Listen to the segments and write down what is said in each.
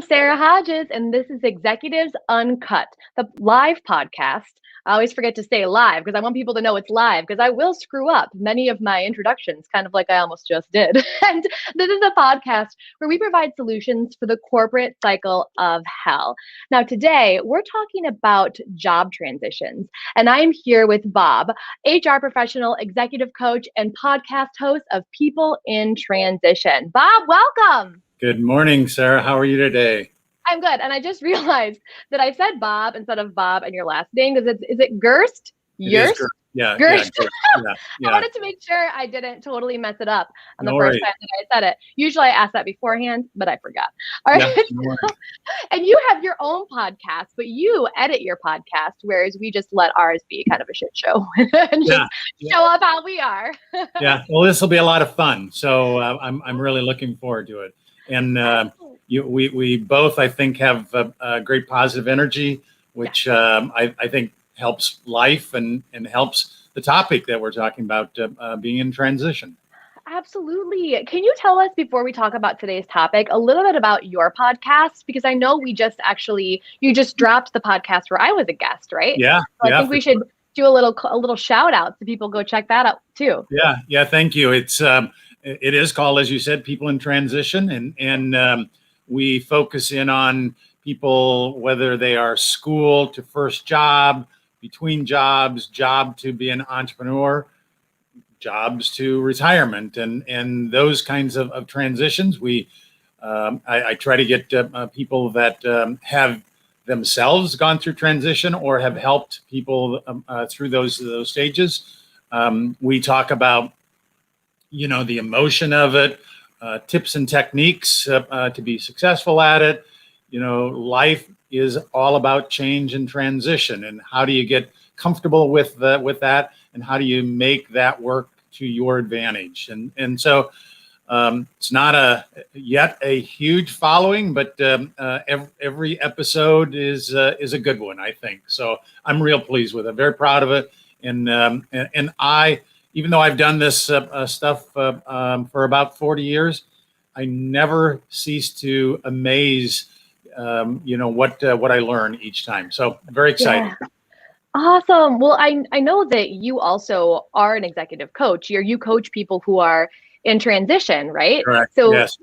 Sarah Hodges, and this is Executives Uncut, the live podcast. I always forget to say live because I want people to know it's live because I will screw up many of my introductions, kind of like I almost just did. And this is a podcast where we provide solutions for the corporate cycle of hell. Now, today we're talking about job transitions, and I am here with Bob, HR professional, executive coach, and podcast host of People in Transition. Bob, welcome. Good morning, Sarah. How are you today? I'm good. And I just realized that I said Bob instead of Bob and your last name because is it Gerst? Gerst? Yeah. Gerst. Yeah. I wanted to make sure I didn't totally mess it up on the No first worries. time that I said it. Usually I ask that beforehand, but I forgot. All right. Yeah, no worries. And you have your own podcast, but you edit your podcast, whereas we just let ours be kind of a shit show and just show up how we are. Yeah. Well, this will be a lot of fun. So I'm really looking forward to it. And we both, I think, have a great positive energy, which I think helps life and helps the topic that we're talking about, being in transition. Absolutely. Can you tell us, before we talk about today's topic, a little bit about your podcast? Because I know you just dropped the podcast where I was a guest, right? Yeah. So I think we should do a little shout out so people go check that out too. Yeah. Thank you. It is called, as you said, People in Transition, and we focus in on people, whether they are school to first job, between jobs, job to be an entrepreneur, jobs to retirement, and those kinds of transitions. I try to get people that have themselves gone through transition or have helped people through those stages. We talk about the emotion of it, tips and techniques to be successful at it. Life is all about change and transition, and how do you get comfortable with that, and how do you make that work to your advantage? And so it's not yet a huge following, but every episode is a good one, I think. So I'm real pleased with it, very proud of it, and I. Even though I've done this stuff for about 40 years, I never cease to amaze, what I learn each time. So very excited. Yeah. Awesome. Well, I know that you also are an executive coach. You coach people who are in transition, right? Correct. So, yes.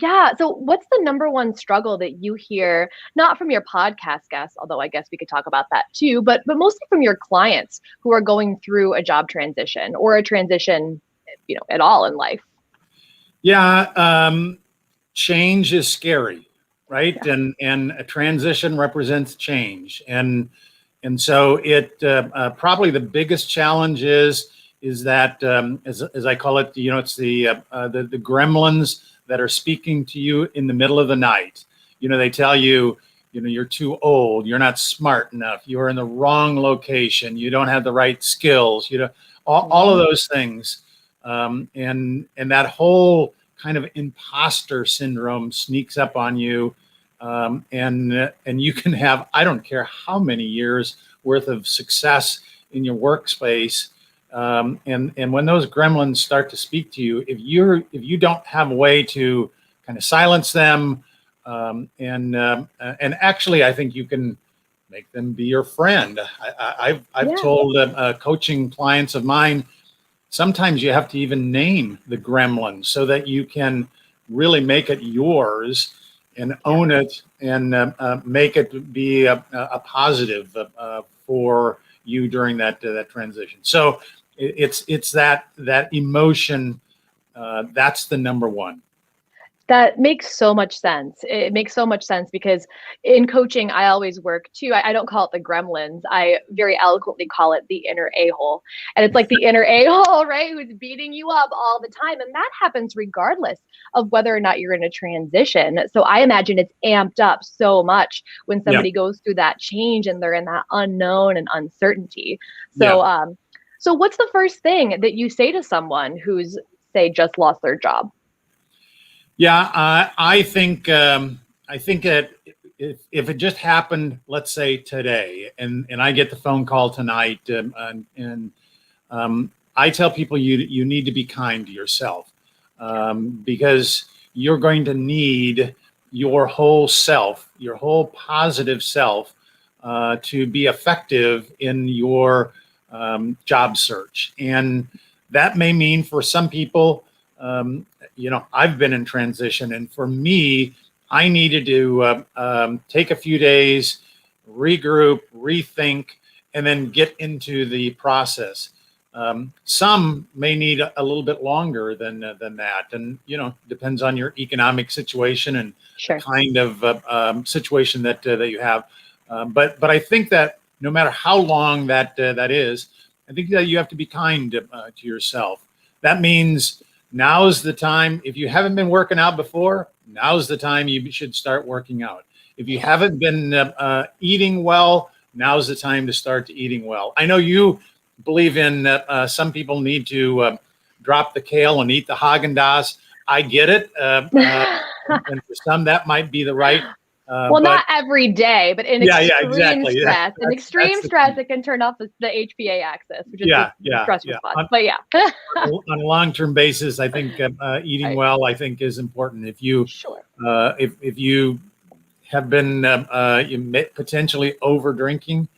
yeah. So what's the number one struggle that you hear, not from your podcast guests, although I guess we could talk about that too, but mostly from your clients who are going through a job transition or a transition, at all in life? Yeah. Change is scary, right? Yeah. And a transition represents change. And so it probably the biggest challenge is that, as I call it, it's the gremlins that are speaking to you in the middle of the night. They tell you, you're too old, you're not smart enough, you're in the wrong location, you don't have the right skills, all of those things. And that whole kind of imposter syndrome sneaks up on you. And you can have, I don't care how many years worth of success in your workspace. And when those gremlins start to speak to you, if you don't have a way to kind of silence them, and actually, I think you can make them be your friend. I've told coaching clients of mine, sometimes you have to even name the gremlins so that you can really make it yours and own it, and make it be a positive for you during that transition. So it's that emotion. That's the number one. That makes so much sense. It makes so much sense because in coaching, I always work too. I don't call it the gremlins. I very eloquently call it the inner a-hole. And it's like the inner a-hole, right? Who's beating you up all the time. And that happens regardless of whether or not you're in a transition. So I imagine it's amped up so much when somebody goes through that change and they're in that unknown and uncertainty. So, so what's the first thing that you say to someone who's, say, just lost their job? Yeah, I think that if it just happened, let's say today, and I get the phone call tonight, and I tell people you need to be kind to yourself, because you're going to need your whole self, your whole positive self, to be effective in your job search. And that may mean for some people, I've been in transition, and for me, I needed to take a few days, regroup, rethink, and then get into the process. Some may need a little bit longer than that, and depends on your economic situation and the Sure. kind of situation that you have. But I think that no matter how long that is, I think that you have to be kind to yourself. That means now's the time. If you haven't been working out before, now's the time you should start working out. If you haven't been eating well, now's the time to start eating well. I know you believe in some people need to drop the kale and eat the Haagen-Dazs. I get it. And for some, that might be the right. Well, not every day, but in yeah, extreme exactly. stress. In extreme stress, thing. it can turn off the HPA axis, which is Yeah, the stress yeah. response. But yeah. On a long-term basis, I think eating Right. well, I think, is important. If you Sure. if you have been potentially over drinking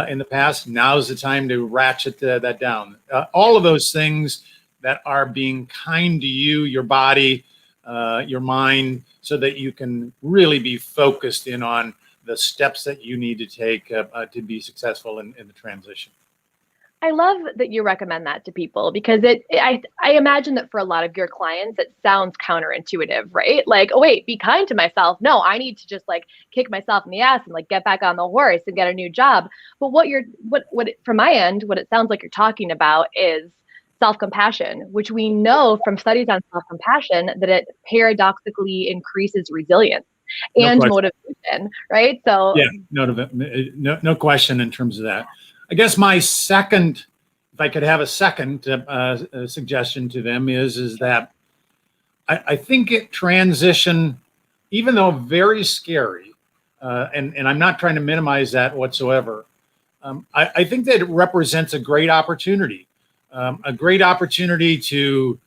in the past, now's the time to ratchet that down. All of those things that are being kind to you, your body, your mind, so that you can really be focused in on the steps that you need to take to be successful in the transition. I love that you recommend that to people because I imagine that for a lot of your clients, it sounds counterintuitive, right? Like, oh wait, be kind to myself. No, I need to just like kick myself in the ass and like get back on the horse and get a new job. But from my end, what it sounds like you're talking about is self-compassion, which we know from studies on self-compassion that it paradoxically increases resilience No and question. motivation, right? So Yeah, no question in terms of that. I guess my second, if I could have a second suggestion to them is that I think transition, even though very scary, and I'm not trying to minimize that whatsoever, I think that it represents a great opportunity to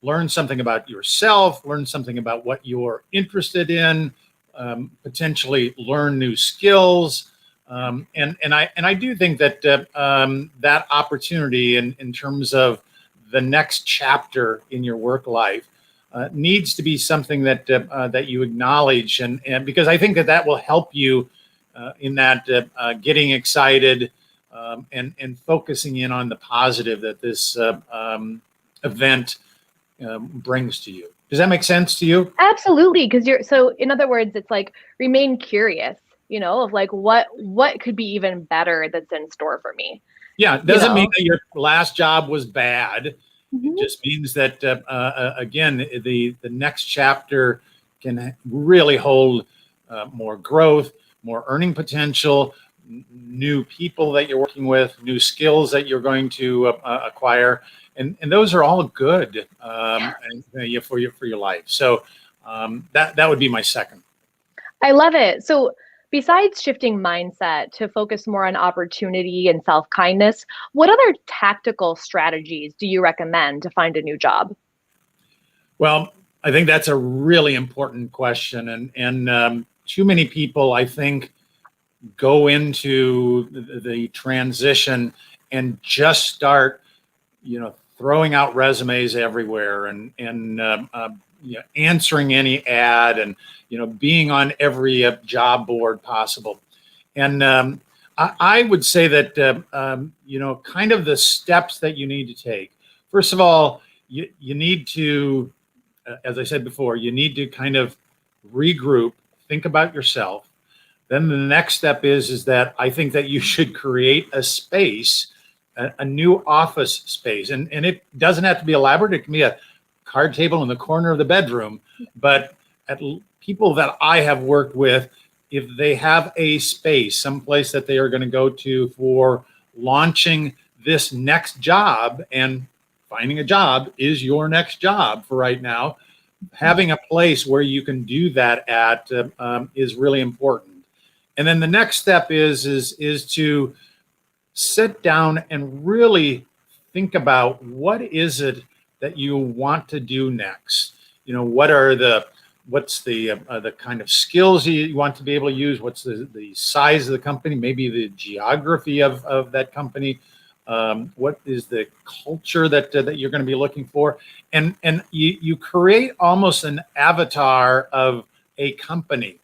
learn something about yourself, learn something about what you're interested in, potentially learn new skills. And I do think that that opportunity in terms of the next chapter in your work life needs to be something that that you acknowledge, and because I think that will help you in that getting excited and focusing in on the positive that this event brings to you. Does that make sense to you? absolutely, because in other words, it's like remain curious, of like what could be even better that's in store for me. Yeah, it doesn't mean that your last job was bad. Mm-hmm. It just means that again, the next chapter can really hold more growth, more earning potential, new people that you're working with, new skills that you're going to acquire, and those are all good for your life. So that would be my second. I love it. So besides shifting mindset to focus more on opportunity and self-kindness, what other tactical strategies do you recommend to find a new job? Well, I think that's a really important question, and too many people, I think, go into the transition and just start, throwing out resumes everywhere and answering any ad and being on every job board possible. And I would say that kind of the steps that you need to take. First of all, you need to, as I said before, you need to kind of regroup, think about yourself. Then the next step is that I think that you should create a space, a new office space. And it doesn't have to be elaborate. It can be a card table in the corner of the bedroom. But people that I have worked with, if they have a space, someplace that they are going to go to for launching this next job, and finding a job is your next job for right now, having a place where you can do that at is really important. And then the next step is to sit down and really think about what is it that you want to do next. What are the the kind of skills you want to be able to use? What's the size of the company? Maybe the geography of that company. What is the culture that you're going to be looking for? And you create almost an avatar of a company.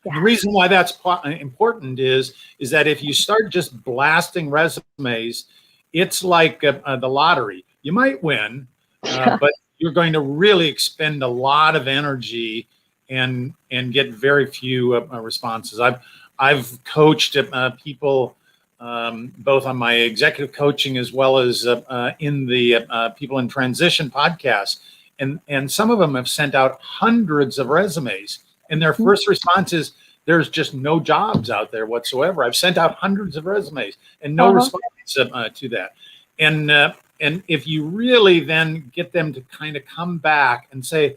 Yeah. The reason why that's important is that if you start just blasting resumes, it's like the lottery. You might win, but you're going to really expend a lot of energy and get very few responses. I've coached people both on my executive coaching as well as in the People in Transition podcast, and some of them have sent out hundreds of resumes, and their first response is, "There's just no jobs out there whatsoever. I've sent out hundreds of resumes and no response to that." And if you really then get them to kind of come back and say,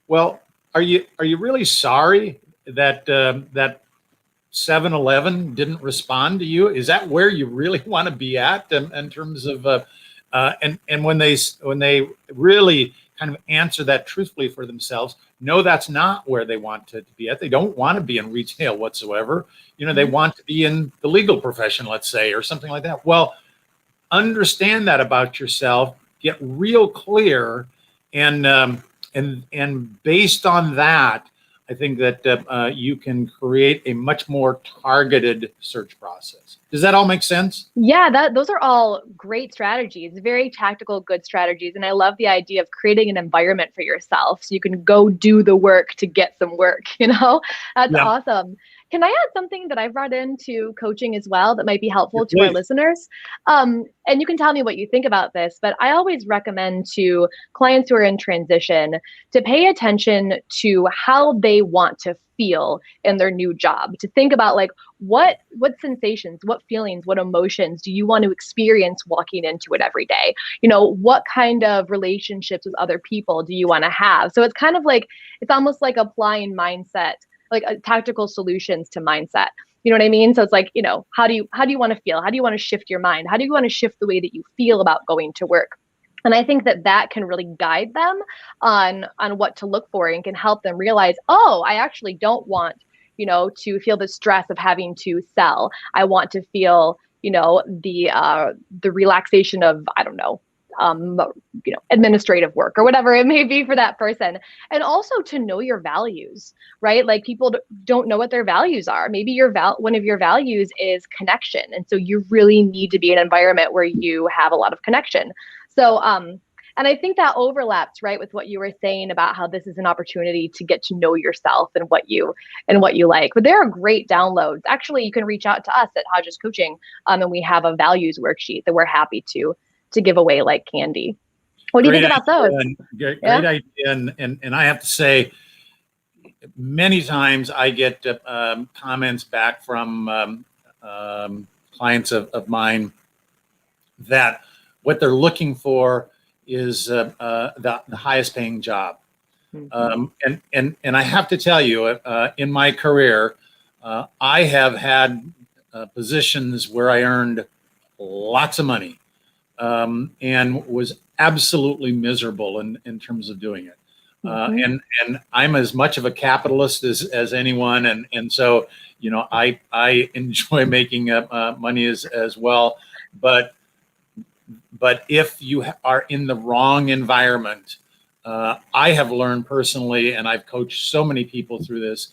"Well, are you really sorry that that 7-Eleven didn't respond to you? Is that where you really want to be at in terms of and when they really kind of answer that truthfully for themselves, no, that's not where they want to be at. They don't want to be in retail whatsoever. They want to be in the legal profession, let's say, or something like that. Well, understand that about yourself, get real clear, and based on that, I think that you can create a much more targeted search process. Does that all make sense? Yeah, those are all great strategies, very tactical, good strategies. And I love the idea of creating an environment for yourself so you can go do the work to get some work, That's awesome. Can I add something that I've brought into coaching as well that might be helpful to our listeners? And you can tell me what you think about this, but I always recommend to clients who are in transition to pay attention to how they want to feel in their new job, to think about like what sensations, what feelings, what emotions do you want to experience walking into it every day? What kind of relationships with other people do you want to have? So it's kind of like, it's almost like applying mindset, like tactical solutions to mindset. You know what I mean? So it's like, how do you want to feel? How do you want to shift your mind? How do you want to shift the way that you feel about going to work? And I think that can really guide them on what to look for and can help them realize, oh, I actually don't want, to feel the stress of having to sell. I want to feel, the relaxation of, I don't know, administrative work or whatever it may be for that person. And also to know your values, right? Like people don't know what their values are. Maybe one of your values is connection. And so you really need to be in an environment where you have a lot of connection. So, and I think that overlaps, right, with what you were saying about how this is an opportunity to get to know yourself and what you like. But there are great downloads. Actually, you can reach out to us at Hodges Coaching, and we have a values worksheet that we're happy to give away like candy. What do you think about those? Great idea. And I have to say, many times I get comments back from clients of mine that what they're looking for is the highest paying job. Mm-hmm. And I have to tell you, in my career, I have had positions where I earned lots of money and was absolutely miserable in terms of doing it. Mm-hmm. And I'm as much of a capitalist as anyone. And so, I enjoy making money as well. But if you are in the wrong environment, I have learned personally, and I've coached so many people through this,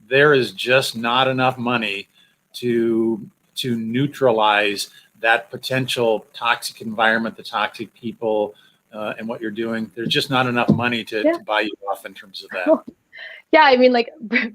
there is just not enough money to neutralize that potential toxic environment, the toxic people, and what you're doing. There's just not enough money to buy you off in terms of that. Yeah, I mean, like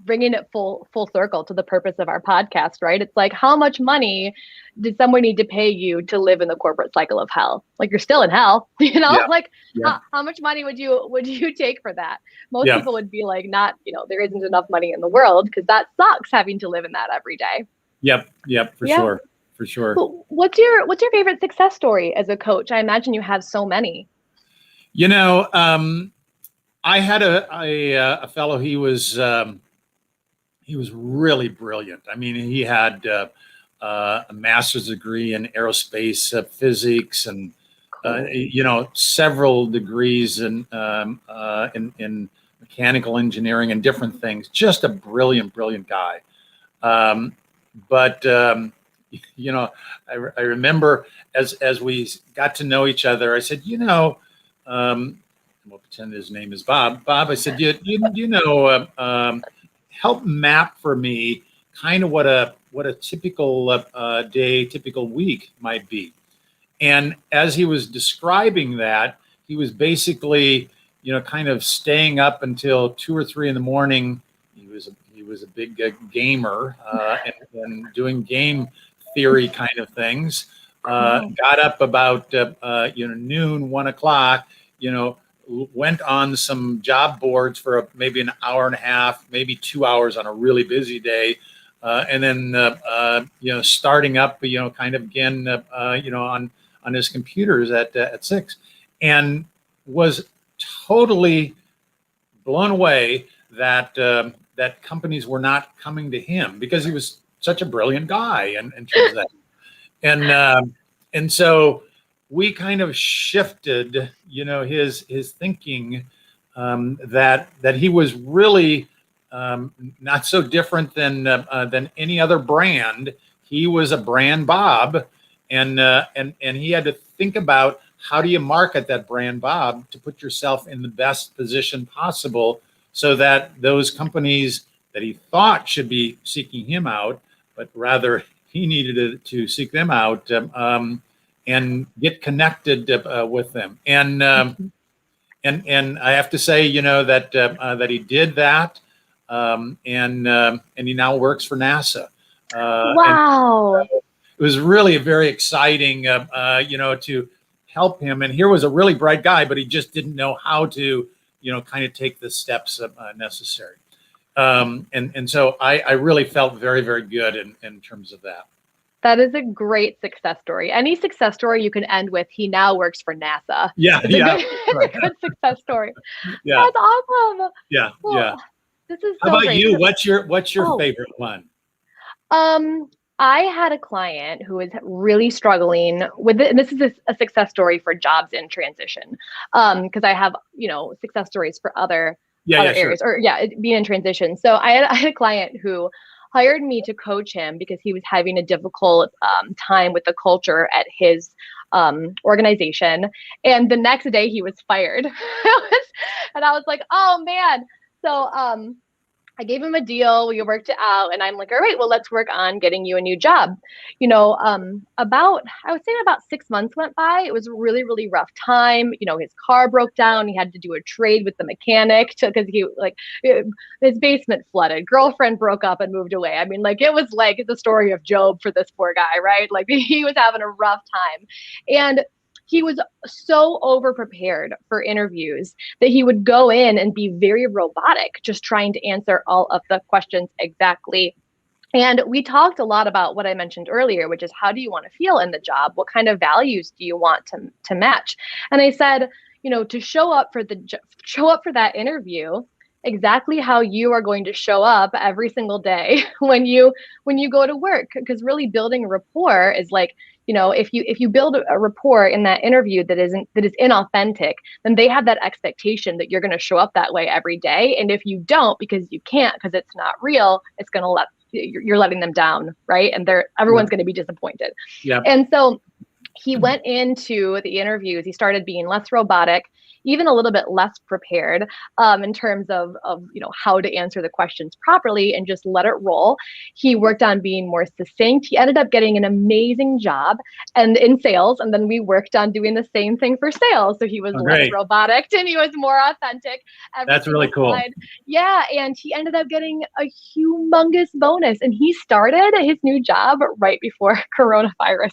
bringing it full circle to the purpose of our podcast, right? It's like, how much money did someone need to pay you to live in the corporate cycle of hell? Like, you're still in hell, How much money would you take for that? Most people would be like, not, there isn't enough money in the world, because that sucks having to live in that every day. Yep, for sure. Well, what's your favorite success story as a coach? I imagine you have so many. I had a fellow. He was really brilliant. I mean, he had a master's degree in aerospace physics, and several degrees in mechanical engineering and different things. Just a brilliant, brilliant guy. But I remember as we got to know each other, I said, we'll pretend his name is Bob. Bob, I said, help map for me kind of what a typical day, typical week might be. And as he was describing that, he was basically, kind of staying up until 2 or 3 in the morning. He was a big gamer and doing game theory kind of things. Got up about noon, 1 o'clock. Went on some job boards for maybe an hour and a half, maybe 2 hours on a really busy day, and then starting up, kind of again, on his computers at 6, and was totally blown away that that companies were not coming to him because he was such a brilliant guy in terms of that. And so we kind of shifted, his thinking, that he was really not so different than any other brand. He was a brand Bob, and he had to think about how do you market that brand Bob to put yourself in the best position possible, so that those companies that he thought should be seeking him out, but rather he needed to seek them out. And get connected with them, and I have to say, that he did that, and he now works for NASA. Wow! And it was really very exciting, to help him. And here was a really bright guy, but he just didn't know how to, kind of take the steps necessary. And so I really felt very, very good in terms of that. That is a great success story. Any success story you can end with, he now works for NASA. Yeah, It's a good success story. Yeah. That's awesome. Yeah, well, yeah. This is so How about great. You? What's your favorite one? I had a client who was really struggling with it, and this is a success story for jobs in transition. Because I have, success stories for other areas, sure. or being in transition. So I had a client who hired me to coach him because he was having a difficult time with the culture at his organization. And the next day he was fired. And I was like, oh man. So I gave him a deal. We worked it out, and I'm like, all right, well, let's work on getting you a new job. I would say about 6 months went by. It was a really, really rough time. His car broke down. He had to do a trade with the mechanic because his basement flooded. Girlfriend broke up and moved away. I mean, it was like the story of Job for this poor guy, right? Like he was having a rough time, and he was so over prepared for interviews that he would go in and be very robotic, just trying to answer all of the questions exactly. And we talked a lot about what I mentioned earlier, which is how do you want to feel in the job? What kind of values do you want to match? And I said, to show up for that interview exactly how you are going to show up every single day when you go to work, because really building a rapport is like, if you build a rapport in that interview that is inauthentic, then they have that expectation that you're going to show up that way every day. And if you don't, because you can't, because it's not real, it's going to you're letting them down, right? And everyone's going to be disappointed. Yeah. And so he went into the interviews. He started being less robotic, even a little bit less prepared in terms of how to answer the questions properly, and just let it roll. He worked on being more succinct. He ended up getting an amazing job and in sales. And then we worked on doing the same thing for sales. So he was less robotic and he was more authentic. That's really cool. Yeah. And he ended up getting a humongous bonus. And he started his new job right before coronavirus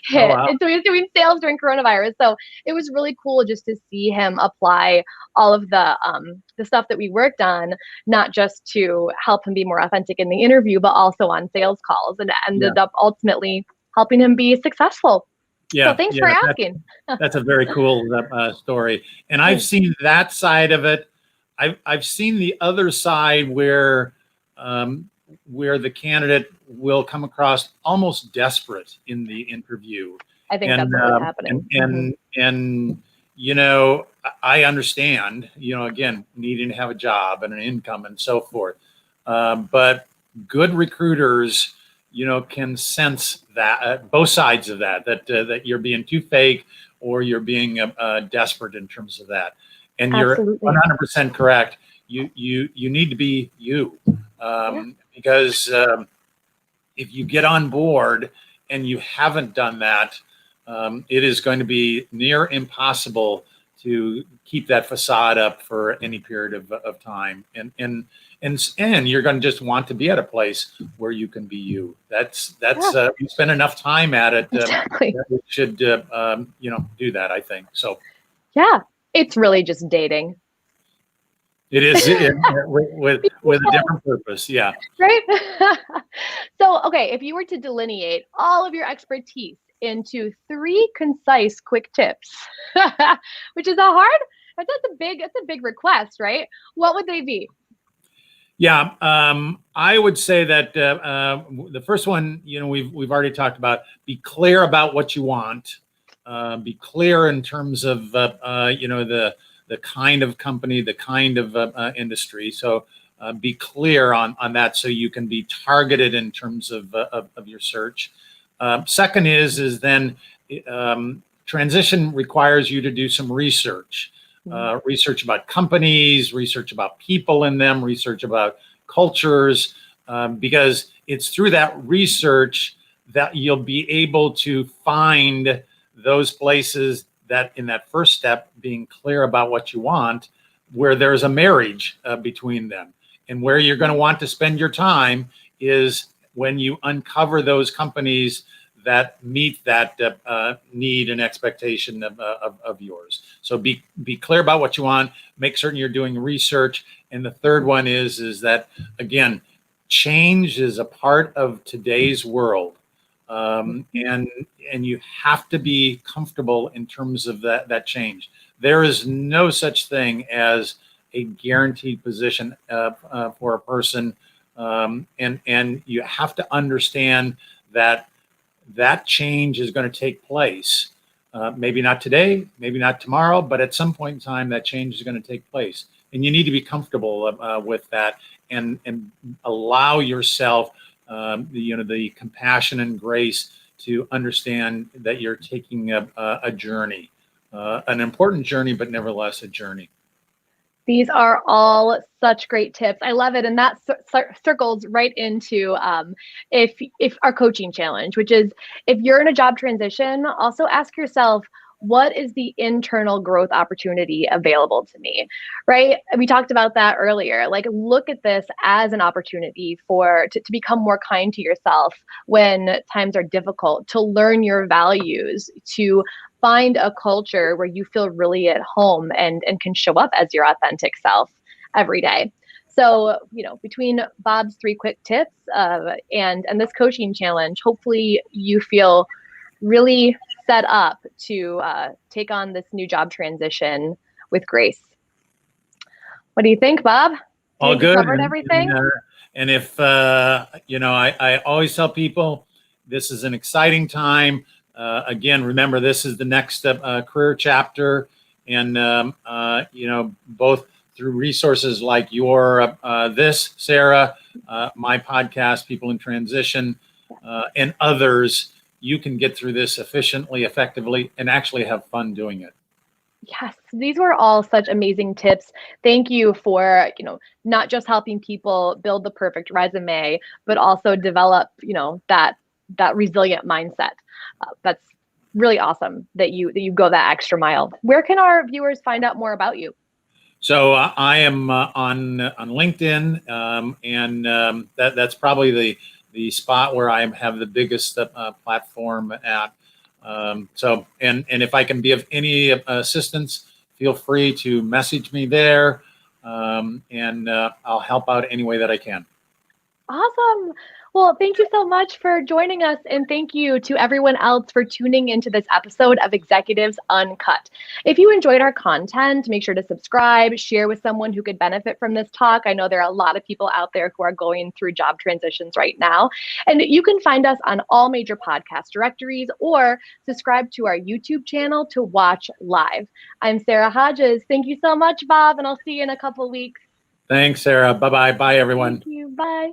hit. Oh, wow. And so he was doing sales during coronavirus. So it was really cool just to see him apply all of the stuff that we worked on, not just to help him be more authentic in the interview, but also on sales calls, and ended up ultimately helping him be successful. Yeah. So thanks for asking. That's a very cool story. And I've seen that side of it. I've seen the other side where the candidate will come across almost desperate in the interview. I think that's what was happening. And I understand, again, needing to have a job and an income and so forth. But good recruiters, can sense that both sides of that you're being too fake or you're being desperate in terms of that. And Absolutely. you're 100% correct. You need to be you, because if you get on board and you haven't done that, it is going to be near impossible to keep that facade up for any period of time. And you're going to just want to be at a place where you can be you. That's you spend enough time at it. Exactly. You should do that, I think. So yeah, it's really just dating. it is with a different purpose. Yeah. Right. So, okay, if you were to delineate all of your expertise into 3 concise, quick tips, which is that's a big request, right? What would they be? Yeah, I would say that the first one, we've already talked about. Be clear about what you want. Be clear in terms of the kind of company, the kind of industry. So be clear on that, so you can be targeted in terms of your search. Second is then transition requires you to do some research. Research about companies, research about people in them, research about cultures, because it's through that research that you'll be able to find those places that, in that first step, being clear about what you want, where there's a marriage between them. And where you're going to want to spend your time is when you uncover those companies that meet that need and expectation of yours. So be clear about what you want. Make certain you're doing research. And the third one is that, again, change is a part of today's world, and you have to be comfortable in terms of that change. There is no such thing as a guaranteed position for a person, and you have to understand that change is going to take place. Maybe not today, maybe not tomorrow, but at some point in time, that change is going to take place. And you need to be comfortable with that, and allow yourself the compassion and grace to understand that you're taking a journey, an important journey, but nevertheless a journey. These are all such great tips. I love it. And that circles right into if our coaching challenge, which is, if you're in a job transition, also ask yourself, what is the internal growth opportunity available to me, right? We talked about that earlier. Like, look at this as an opportunity to become more kind to yourself when times are difficult, to learn your values, to find a culture where you feel really at home and can show up as your authentic self every day. So, between Bob's 3 quick tips and this coaching challenge, hopefully you feel really set up to take on this new job transition with grace. What do you think, Bob? All good. Covered everything? And if, I always tell people, this is an exciting time. Again, remember, this is the next career chapter, and both through resources like this, Sarah, my podcast, People in Transition, and others, you can get through this efficiently, effectively, and actually have fun doing it. Yes, these were all such amazing tips. Thank you for, not just helping people build the perfect resume, but also develop, that resilient mindset. That's really awesome that you go that extra mile. Where can our viewers find out more about you? So I am on LinkedIn, and that's probably the spot where I have the biggest platform at. So if I can be of any assistance, feel free to message me there, and I'll help out any way that I can. Awesome. Well, thank you so much for joining us. And thank you to everyone else for tuning into this episode of Executives Uncut. If you enjoyed our content, make sure to subscribe, share with someone who could benefit from this talk. I know there are a lot of people out there who are going through job transitions right now. And you can find us on all major podcast directories or subscribe to our YouTube channel to watch live. I'm Sarah Hodges. Thank you so much, Bob, and I'll see you in a couple weeks. Thanks, Sarah. Bye-bye. Bye, everyone. Thank you. Bye.